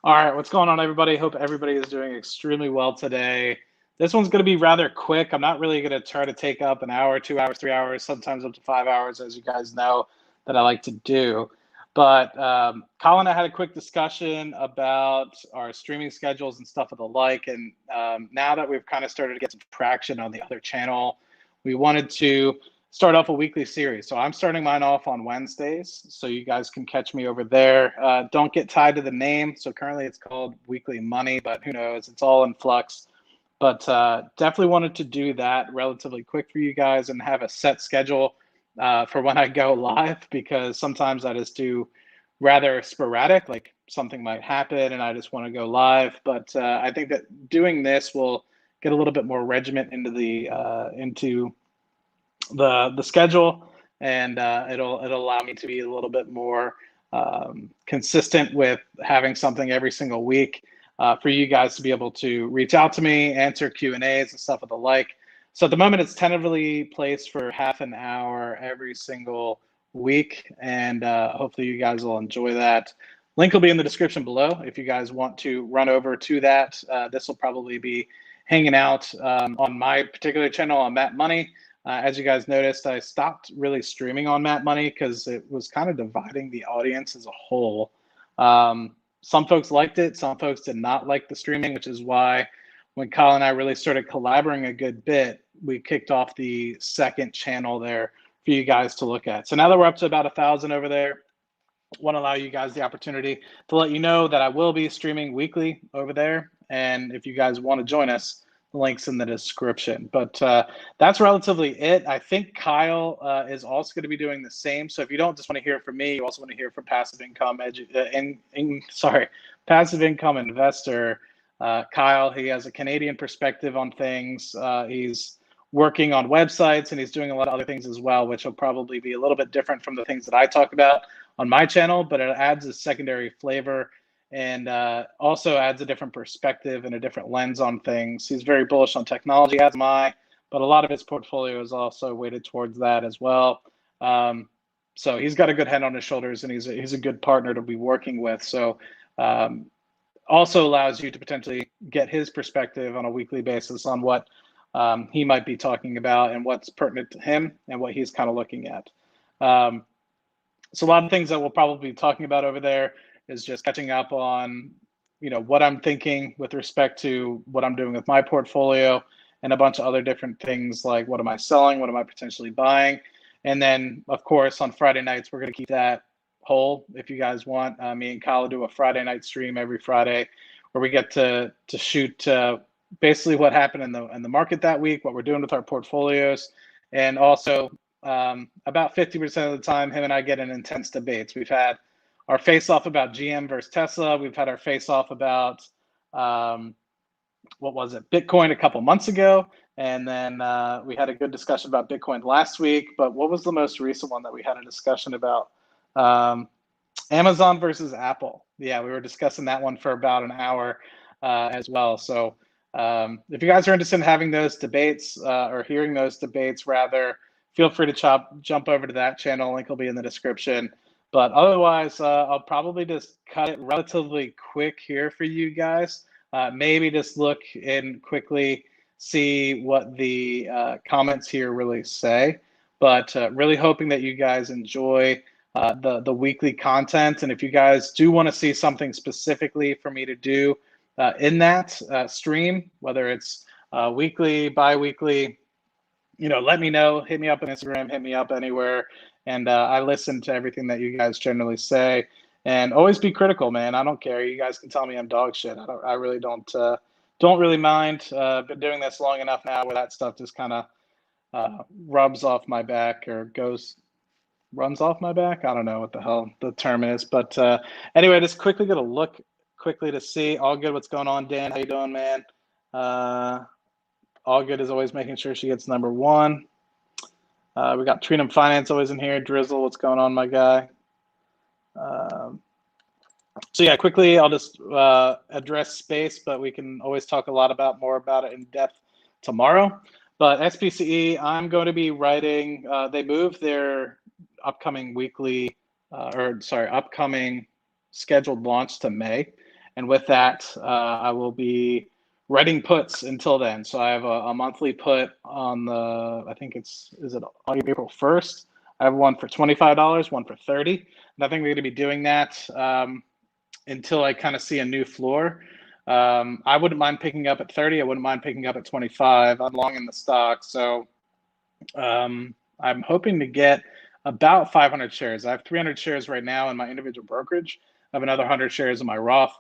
All right, what's going on, everybody? Hope everybody is doing extremely well today. This one's going to be rather quick. I'm not really going to try to take up an hour, 2 hours, 3 hours, sometimes up to 5 hours, as you guys know that I like to do. But Colin and I had a quick discussion about our streaming schedules and stuff of the like. And now that we've kind of started to get some traction on the other channel, we wanted to start off a weekly series. So I'm starting mine off on Wednesdays, so you guys can catch me over there. Don't get tied to the name. So currently it's called Weekly Money, but who knows? It's all in flux. But definitely wanted to do that relatively quick for you guys and have a set schedule for when I go live, because sometimes I just do rather sporadic, like something might happen and I just want to go live. But I think that doing this will get a little bit more regiment into the schedule, and it'll allow me to be a little bit more consistent with having something every single week for you guys to be able to reach out to me, answer Q&As and stuff of the like. So at the moment, it's tentatively placed for half an hour every single week, and hopefully you guys will enjoy that. Link will be in the description below if you guys want to run over to that. This will probably be hanging out on my particular channel on Matt Money. As you guys noticed, I stopped really streaming on Matt Money because it was kind of dividing the audience as a whole. Some folks liked it, some folks did not like the streaming, which is why when Kyle and I really started collaborating a good bit, we kicked off the second channel there for you guys to look at. So now that we're up to about 1,000 over there, I want to allow you guys the opportunity to let you know that I will be streaming weekly over there. And if you guys want to join us, the link's in the description. But that's relatively it. I think Kyle is also going to be doing the same. So if you don't just want to hear from me, you also want to hear from passive income passive income investor Kyle. He has a Canadian perspective on things. He's working on websites and he's doing a lot of other things as well, which will probably be a little bit different from the things that I talk about on my channel, but it adds a secondary flavor and also adds a different perspective and a different lens on things. He's very bullish on technology, as am I, but a lot of his portfolio is also weighted towards that as well. So he's got a good head on his shoulders, and he's a good partner to be working with. So also allows you to potentially get his perspective on a weekly basis on what he might be talking about and what's pertinent to him and what he's kind of looking at. So a lot of things that we'll probably be talking about over there is just catching up on, what I'm thinking with respect to what I'm doing with my portfolio, and a bunch of other different things like what am I selling, what am I potentially buying. And then, of course, on Friday nights, we're going to keep that whole. If you guys want, me and Kyle do a Friday night stream every Friday where we get to shoot basically what happened in the market that week, what we're doing with our portfolios, and also about 50% of the time, him and I get in intense debates. We've had our face-off about GM versus Tesla. We've had our face-off about, Bitcoin a couple months ago. And then we had a good discussion about Bitcoin last week. But what was the most recent one that we had a discussion about? Amazon versus Apple. Yeah, we were discussing that one for about an hour as well. So if you guys are interested in having those debates or hearing those debates, rather, feel free to jump over to that channel. Link will be in the description. But otherwise, I'll probably just cut it relatively quick here for you guys. Maybe just look and quickly see what the comments here really say. But really hoping that you guys enjoy the weekly content. And if you guys do want to see something specifically for me to do in that stream, whether it's weekly, bi-weekly, let me know. Hit me up on Instagram, hit me up anywhere. And I listen to everything that you guys generally say. And always be critical, man. I don't care. You guys can tell me I'm dog shit. I really don't really mind. Been doing this long enough now where that stuff just kind of rubs off my back or runs off my back. I don't know what the hell the term is. But anyway, just quickly get a look quickly to see. All good. What's going on, Dan? How you doing, man? All good is always making sure she gets number one. We got Trinum Finance always in here. Drizzle, what's going on, my guy? So yeah, quickly, I'll just address space, but we can always talk a lot more about it in depth tomorrow. But SPCE, I'm going to be writing, they moved their upcoming upcoming scheduled launch to May. And with that, I will be writing puts until then. So I have a monthly put on the, I think is it April 1st? I have one for $25, one for $30. And I think we're going to be doing that until I kind of see a new floor. I wouldn't mind picking up at 30. I wouldn't mind picking up at 25. I'm long in the stock. So I'm hoping to get about 500 shares. I have 300 shares right now in my individual brokerage. I have another 100 shares in my Roth.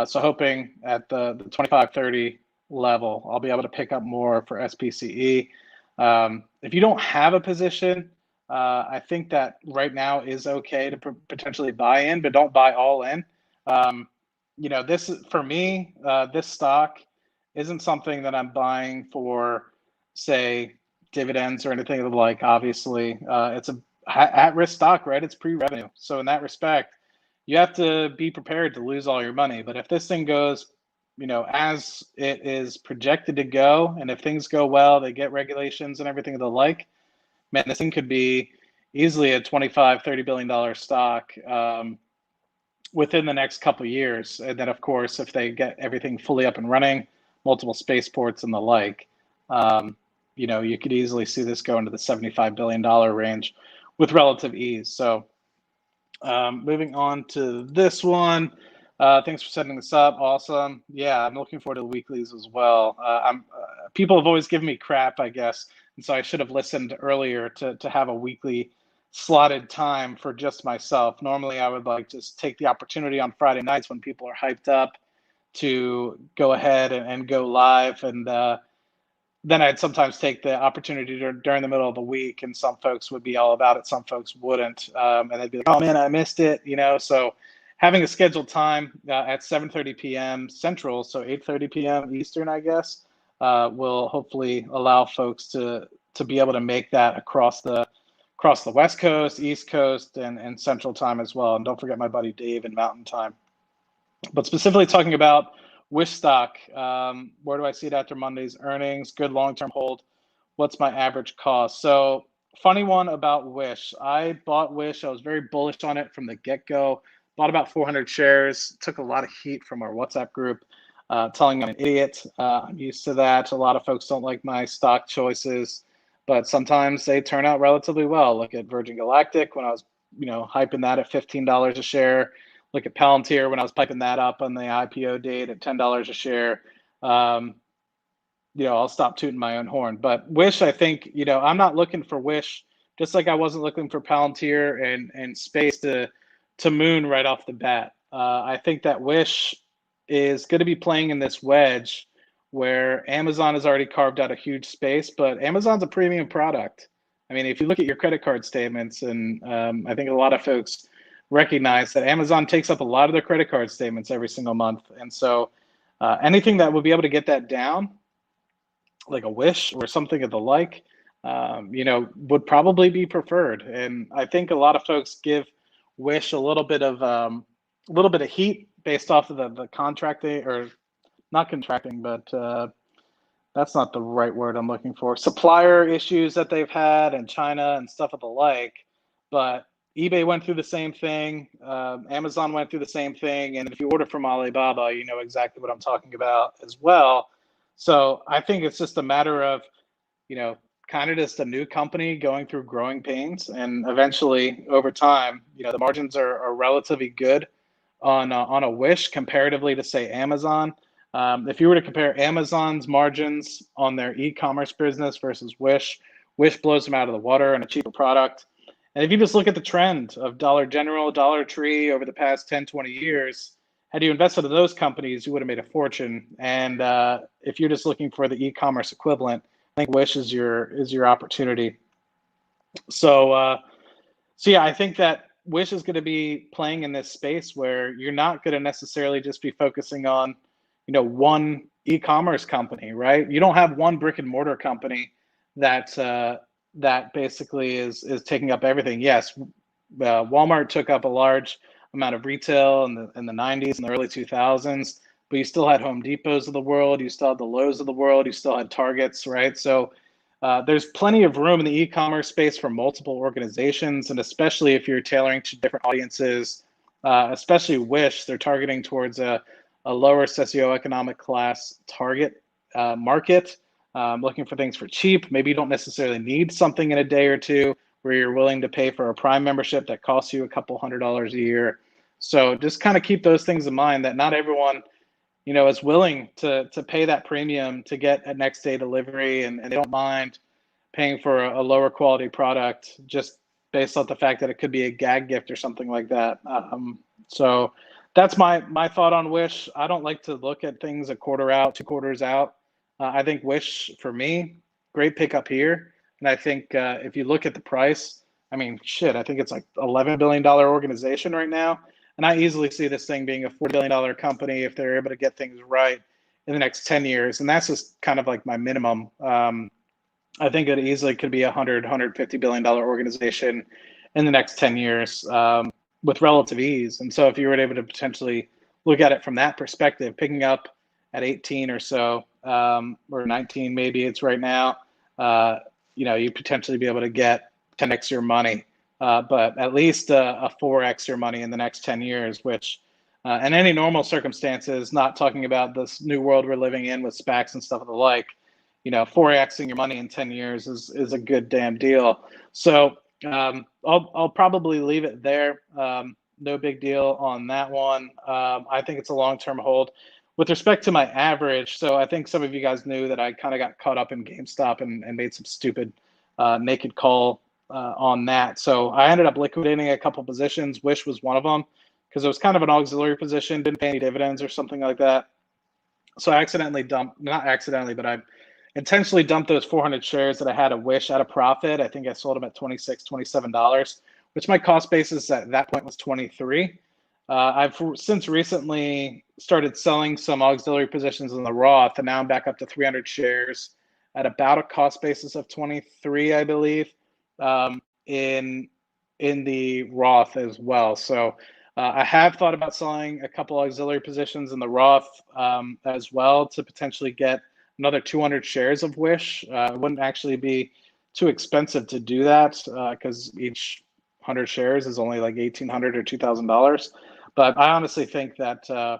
So hoping at the 25-30 level, I'll be able to pick up more for SPCE. If you don't have a position, I think that right now is okay to potentially buy in, but don't buy all in. This for me, this stock isn't something that I'm buying for, say, dividends or anything of the like. Obviously, it's a at-risk stock, right? It's pre-revenue. So in that respect, you have to be prepared to lose all your money. But if this thing goes, as it is projected to go, and if things go well, they get regulations and everything of the like, man, this thing could be easily a $25-30 billion stock within the next couple of years. And then, of course, if they get everything fully up and running, multiple spaceports and the like, you could easily see this go into the $75 billion range with relative ease. So moving on to this one. Thanks for setting this up. Awesome. Yeah, I'm looking forward to the weeklies as well. People have always given me crap, I guess, and so I should have listened earlier to have a weekly slotted time for just myself. Normally, I would just take the opportunity on Friday nights when people are hyped up to go ahead and go live, and then I'd sometimes take the opportunity during the middle of the week, and some folks would be all about it, some folks wouldn't, and they'd be like, "Oh man, I missed it," So having a scheduled time at 7:30 p.m. Central, so 8:30 p.m. Eastern, I guess, will hopefully allow folks to be able to make that across the West Coast, East Coast, and Central Time as well. And don't forget my buddy Dave in Mountain Time. But specifically talking about Wish stock, where do I see it after Monday's earnings? Good long-term hold. What's my average cost? So funny one about Wish. I bought Wish. I was very bullish on it from the get-go. Bought about 400 shares. Took a lot of heat from our WhatsApp group, telling me I'm an idiot. I'm used to that. A lot of folks don't like my stock choices, but sometimes they turn out relatively well. Look at Virgin Galactic when I was, hyping that at $15 a share. Look at Palantir when I was piping that up on the IPO date at $10 a share. I'll stop tooting my own horn. But Wish, I think, I'm not looking for Wish, just like I wasn't looking for Palantir and Space to moon right off the bat. I think that Wish is going to be playing in this wedge where Amazon has already carved out a huge space, but Amazon's a premium product. I mean, if you look at your credit card statements, and I think a lot of folks recognize that Amazon takes up a lot of their credit card statements every single month. And so anything that would be able to get that down, like a Wish or something of the like, would probably be preferred. And I think a lot of folks give Wish a little bit of heat based off of the contracting, or not contracting, but that's not the right word I'm looking for. Supplier issues that they've had in China and stuff of the like. But eBay went through the same thing. Amazon went through the same thing. And if you order from Alibaba, you know exactly what I'm talking about as well. So I think it's just a matter of, kind of just a new company going through growing pains. And eventually, over time, the margins are relatively good on a Wish comparatively to, say, Amazon. If you were to compare Amazon's margins on their e-commerce business versus Wish, Wish blows them out of the water and a cheaper product. And if you just look at the trend of Dollar General, Dollar Tree over the past 10, 20 years, had you invested in those companies, you would have made a fortune. And if you're just looking for the e-commerce equivalent, I think Wish is your opportunity. So yeah, I think that Wish is going to be playing in this space where you're not going to necessarily just be focusing on, one e-commerce company, right? You don't have one brick and mortar company that basically is taking up everything. Yes, Walmart took up a large amount of retail in the 90s and the early 2000s, but you still had Home Depots of the world, you still had the Lowe's of the world, you still had Targets, right? So there's plenty of room in the e-commerce space for multiple organizations, and especially if you're tailoring to different audiences, especially Wish, they're targeting towards a a lower socioeconomic class target market, looking for things for cheap. Maybe you don't necessarily need something in a day or two, where you're willing to pay for a Prime membership that costs you a couple $100s a year. So just kind of keep those things in mind, that not everyone, is willing to pay that premium to get a next day delivery, and they don't mind paying for a lower quality product just based on the fact that it could be a gag gift or something like that. So that's my thought on Wish. I don't like to look at things a quarter out, 2 quarters out. I think Wish, for me, great pickup here. And I think if you look at the price, I mean, shit, I think it's like $11 billion organization right now. And I easily see this thing being a $40 billion company if they're able to get things right in the next 10 years. And that's just kind of like my minimum. I think it easily could be a $150 billion organization in the next 10 years with relative ease. And so if you were able to potentially look at it from that perspective, picking up at 18 or so, or 19 maybe it's right now, you potentially be able to get 10x your money, but at least a 4x your money in the next 10 years, which in any normal circumstances, not talking about this new world we're living in with SPACs and stuff of the like, 4xing your money in 10 years is a good damn deal. So I'll probably leave it there. No big deal on that one. I think it's a long-term hold. With respect to my average, so I think some of you guys knew that I kind of got caught up in GameStop and made some stupid naked call on that. So I ended up liquidating a couple positions. Wish was one of them, because it was kind of an auxiliary position, didn't pay any dividends or something like that. So I accidentally not accidentally, but I intentionally dumped those 400 shares that I had of Wish at a profit. I think I sold them at $26, $27, which my cost basis at that point was 23. I've since recently started selling some auxiliary positions in the Roth, and now I'm back up to 300 shares at about a cost basis of 23, I believe, in the Roth as well. So I have thought about selling a couple auxiliary positions in the Roth as well to potentially get another 200 shares of Wish. It wouldn't actually be too expensive to do that because each 100 shares is only like $1,800 or $2,000. But I honestly think that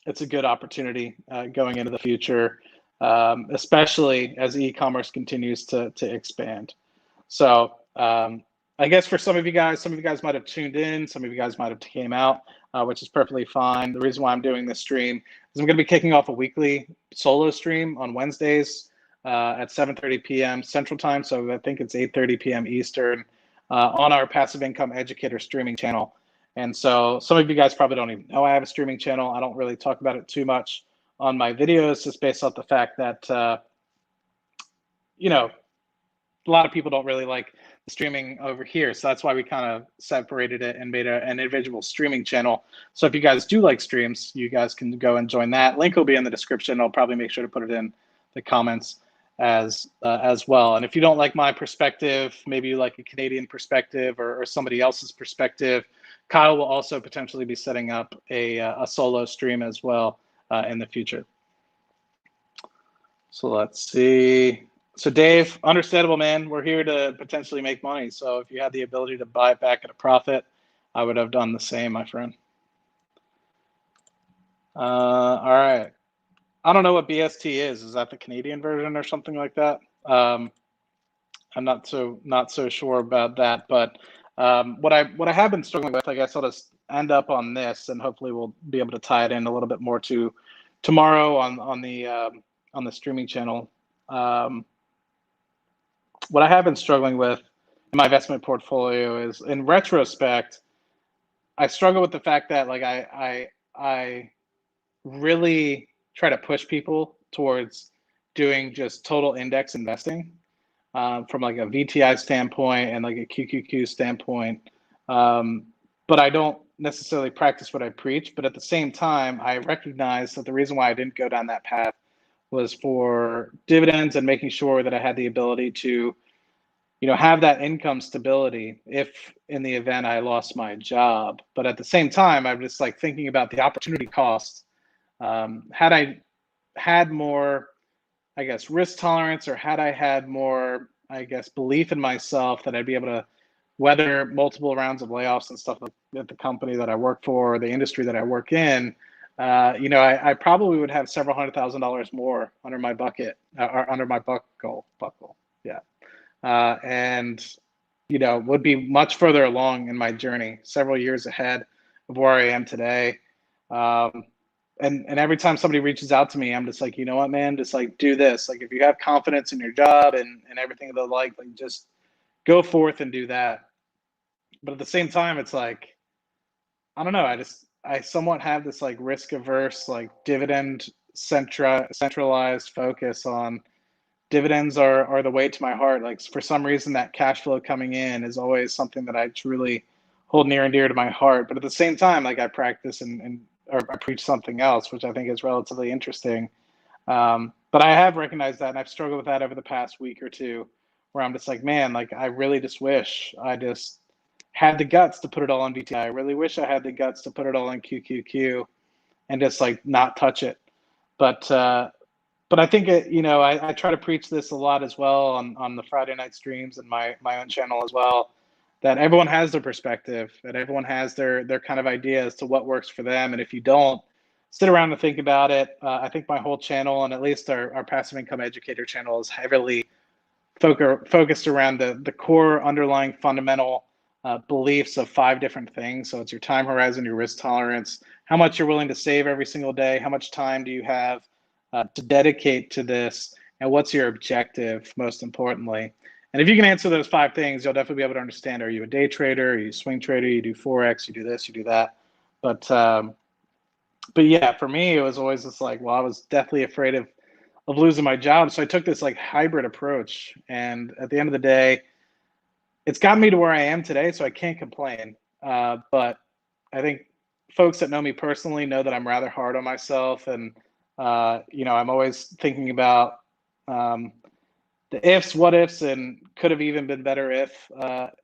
it's a good opportunity going into the future, especially as e-commerce continues to expand. So I guess for some of you guys might have tuned in, some of you guys might have came out, which is perfectly fine. The reason why I'm doing this stream is I'm going to be kicking off a weekly solo stream on Wednesdays at 7:30 p.m. Central Time. So I think it's 8:30 p.m. Eastern on our Passive Income Educator streaming channel. And so some of you guys probably don't even know I have a streaming channel. I don't really talk about it too much on my videos, just based off the fact that, a lot of people don't really like the streaming over here. So that's why we kind of separated it and made an individual streaming channel. So if you guys do like streams, you guys can go and join that. Link will be in the description. I'll probably make sure to put it in the comments as well. And if you don't like my perspective, maybe you like a Canadian perspective or somebody else's perspective, Kyle will also potentially be setting up a solo stream as well in the future. So let's see. So Dave, understandable, man. We're here to potentially make money. So if you had the ability to buy it back at a profit, I would have done the same, my friend. All right. I don't know what BST is. Is that the Canadian version or something like that? I'm not so sure about that. But what I have been struggling with, I guess I'll just end up on this, and hopefully we'll be able to tie it in a little bit more to tomorrow on the streaming channel. What I have been struggling with in my investment portfolio is, in retrospect, I struggle with the fact that like I really try to push people towards doing just total index investing from like a VTI standpoint and like a QQQ standpoint. But I don't necessarily practice what I preach. But at the same time, I recognize that the reason why I didn't go down that path was for dividends and making sure that I had the ability to, have that income stability if in the event I lost my job. But at the same time, I'm just like thinking about the opportunity cost. Had I had more, I guess, risk tolerance, or had I had more, I guess, belief in myself that I'd be able to weather multiple rounds of layoffs and stuff at the company that I work for, or the industry that I work in, I probably would have several $100,000 more under my bucket or under my buckle. Yeah. And, would be much further along in my journey, several years ahead of where I am today. And every time somebody reaches out to me, I'm just like, you know what, man, just like do this. Like if you have confidence in your job and everything they like just go forth and do that. But at the same time, it's like, I don't know. I somewhat have this like risk averse, like dividend centralized focus on dividends are the way to my heart. Like for some reason, that cash flow coming in is always something that I truly hold near and dear to my heart. But at the same time, like I practice or I preach something else, which I think is relatively interesting. But I have recognized that, and I've struggled with that over the past week or two, where I'm just like, man, like I really just wish I just had the guts to put it all on BTI. I really wish I had the guts to put it all in QQQ and just like not touch it. But I think I try to preach this a lot as well on the Friday night streams and my own channel as well, that everyone has their perspective, that everyone has their kind of idea as to what works for them. And if you don't, sit around and think about it. I think my whole channel, and at least our passive income educator channel, is heavily focused around the core underlying fundamental beliefs of 5 different things. So it's your time horizon, your risk tolerance, how much you're willing to save every single day, how much time do you have to dedicate to this, and what's your objective, most importantly. And if you can answer those 5 things, you'll definitely be able to understand, are you a day trader, are you a swing trader, you do Forex, you do this, you do that. But yeah, for me, it was always just like, well, I was deathly afraid of losing my job. So I took this like hybrid approach. And at the end of the day, it's gotten me to where I am today, so I can't complain. But I think folks that know me personally know that I'm rather hard on myself. And, I'm always thinking about the ifs, what ifs, and could have even been better if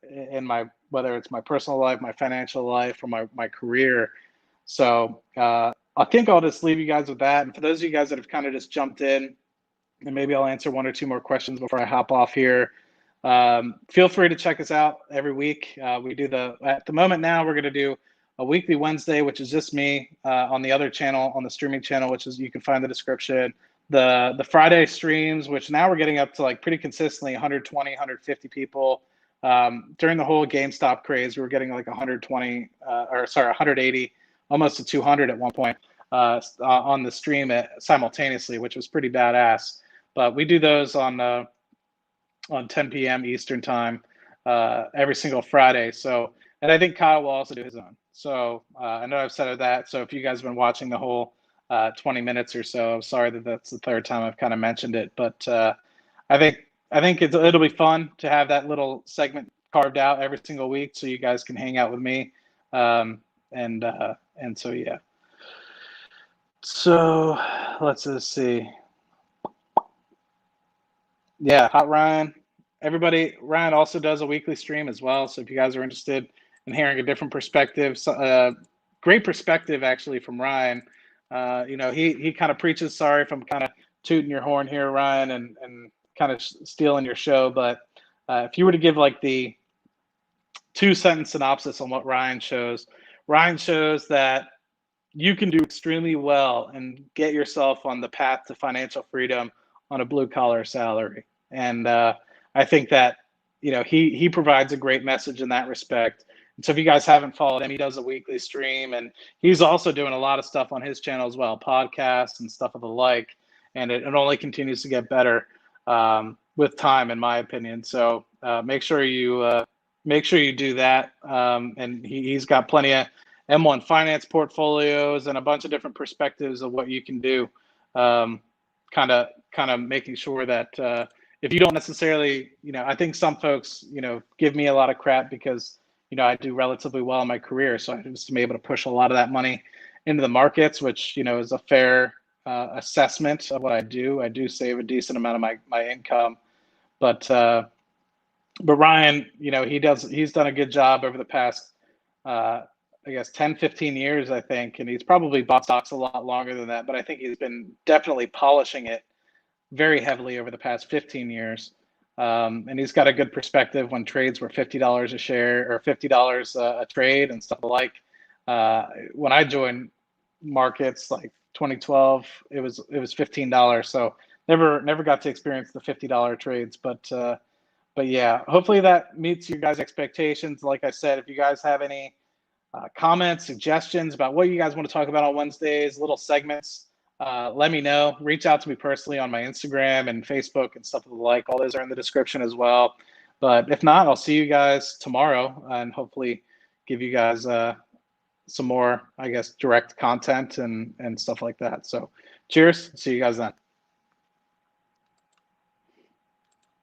in whether it's my personal life, my financial life, or my career. So I think I'll just leave you guys with that. And for those of you guys that have kind of just jumped in, and maybe I'll answer 1 or 2 more questions before I hop off here. Feel free to check us out every week. We do at the moment now, we're going to do a weekly Wednesday, which is just me on the other channel, on the streaming channel, which is, you can find the description. The Friday streams, which now we're getting up to like pretty consistently 120, 150 people. During the whole GameStop craze, we were getting like 180, almost to 200 at one point on the stream simultaneously, which was pretty badass. But we do those on 10 p.m. Eastern time every single Friday. So, and I think Kyle will also do his own. So I know I've said that. So if you guys have been watching the whole 20 minutes or so, I'm sorry that's the 3rd time I've kind of mentioned it. But I think it'll be fun to have that little segment carved out every single week, so you guys can hang out with me. And so yeah. So let's just see. Yeah, Hot Ryan. Everybody, Ryan also does a weekly stream as well. So if you guys are interested in hearing a different perspective, great perspective actually from Ryan. He kind of preaches. Sorry if I'm kind of tooting your horn here, Ryan, and kind of stealing your show. But if you were to give like the 2-sentence synopsis on what Ryan shows that you can do extremely well and get yourself on the path to financial freedom on a blue-collar salary. And I think that, he provides a great message in that respect. And so if you guys haven't followed him, he does a weekly stream, and he's also doing a lot of stuff on his channel as well, podcasts and stuff of the like. And it only continues to get better with time, in my opinion. So make sure you do that. And he's got plenty of M1 finance portfolios and a bunch of different perspectives of what you can do. Kind of making sure that if you don't necessarily, I think some folks, give me a lot of crap because, I do relatively well in my career. So I just am able to push a lot of that money into the markets, which, is a fair assessment of what I do. I do save a decent amount of my income, but Ryan, he's done a good job over the past, I guess 10, 15 years, I think, and he's probably bought stocks a lot longer than that, but I think he's been definitely polishing it very heavily over the past 15 years. And he's got a good perspective when trades were $50 a share or $50 a trade and stuff like. When I joined markets like 2012, it was $15. So never got to experience the $50 trades, but yeah, hopefully that meets your guys' expectations. Like I said, if you guys have any comments, suggestions about what you guys want to talk about on Wednesdays, little segments, let me know. Reach out to me personally on my Instagram and Facebook and stuff of the like. All those are in the description as well. But if not, I'll see you guys tomorrow and hopefully give you guys some more, I guess, direct content and stuff like that. So cheers. See you guys then.